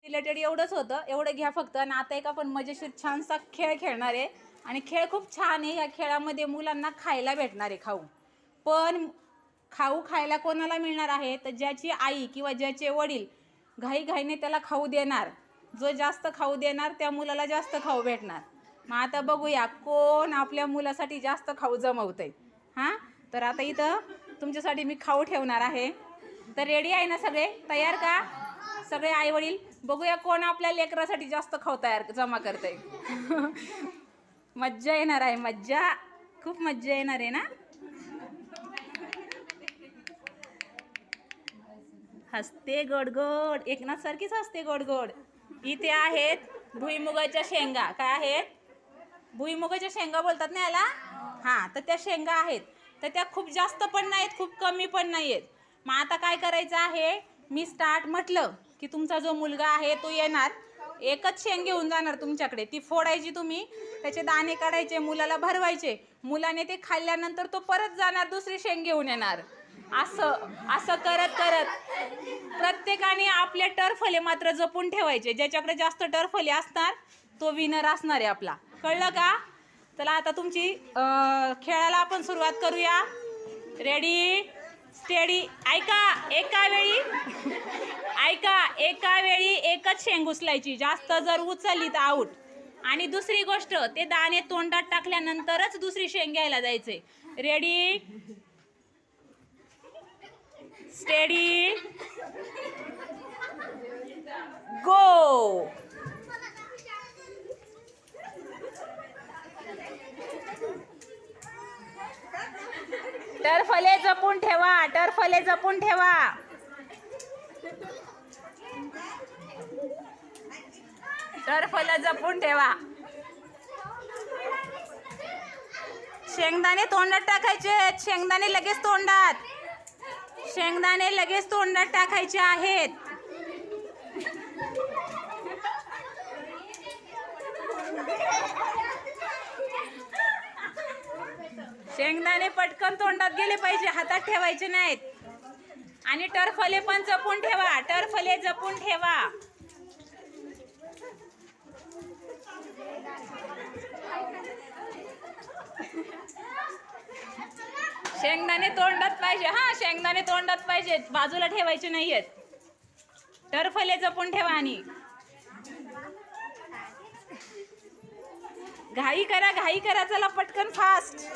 Related एवढंच होतं, एवढं घ्या फक्त. आणि आता एक आपण मजेशीर छानसा खेळ खेळणार आहे आणि खेळ खूप छान आहे. या खेळामध्ये मुलांना खायला भेटणार आहे खाऊ. पण खाऊ खायला कोणाला मिळणार आहे, तर ज्याची आई किंवा ज्याचे वडील घाईघाईने त्याला खाऊ देणार, जो जास्त खाऊ देणार त्या मुलाला जास्त खाऊ भेटणार. मग आता बघूया कोण आपल्या मुलासाठी जास्त खाऊ जमवतंय. हां, तर आता इथं तुमच्यासाठी मी खाऊ ठेवणार आहे. तर रेडी आहे ना सगळे, तयार का सगळे आई वडील? बघूया कोण आपल्या लेकरासाठी जास्त खाऊ जमा करतंय. मज्जा येणार आहे, मज्जा, खूप मज्जा येणार आहे ना. हसते गोड गोड, एकनाथ सारखीच हसते गोड गोड. इथे आहेत भुईमुगाच्या शेंगा. काय आहेत? भुईमुगाच्या शेंगा बोलतात ना याला. हां, तर त्या शेंगा आहेत. तर त्या खूप जास्त पण नाहीत, खूप कमी पण नाही आहेत. मग आता काय करायचं आहे, मी स्टार्ट म्हटलं की तुमचा जो मुलगा आहे तो येणार, एकच शेंग घेऊन जाणार तुमच्याकडे. ती फोडायची तुम्ही, त्याचे दाणे काढायचे, मुलाला भरवायचे. मुलाने ते खाल्ल्यानंतर तो परत जाणार, दुसरी शेंग घेऊन येणार. असं असं करत करत प्रत्येकाने आपले टर्फले मात्र जपून ठेवायचे. ज्याच्याकडे जास्त टर्फले असणार तो विनर असणार आहे आपला. कळलं का? चला आता तुमची खेळाला आपण सुरुवात करूया. Ready steady. ऐका, एका वेळी एकच शेंग उचलायची. जास्त जर उचलली तर आऊट. आणि दुसरी गोष्ट, ते दाणे तोंडात टाकल्यानंतरच दुसरी शेंग घ्यायला जायचे. रेडी स्टेडी गो. टर्फले जपून ठेवा, टर्फले जपून ठेवा. टर्फले जपून ठेवा. शेंगदाणे तोंडात टाकायचे. शेंगदाणे लगेच तोंडात. शेंगदाणे लगेच तोंडात टाकायचे आहेत. शेंगदाणे पटकन तोंडात गेले पाहिजे, हातात ठेवायचे नाहीत. आणि टर्फले पण जपून ठेवा, टर्फले जपून ठेवा. शेंगदाणे तोंडात पाहिजे. हां, शेंगदाणे तोंडात पाहिजेत, बाजूला ठेवायचे नाहीयेत. टर्फले जपून ठेवा. आणि घाई करा, चला पटकन, फास्ट.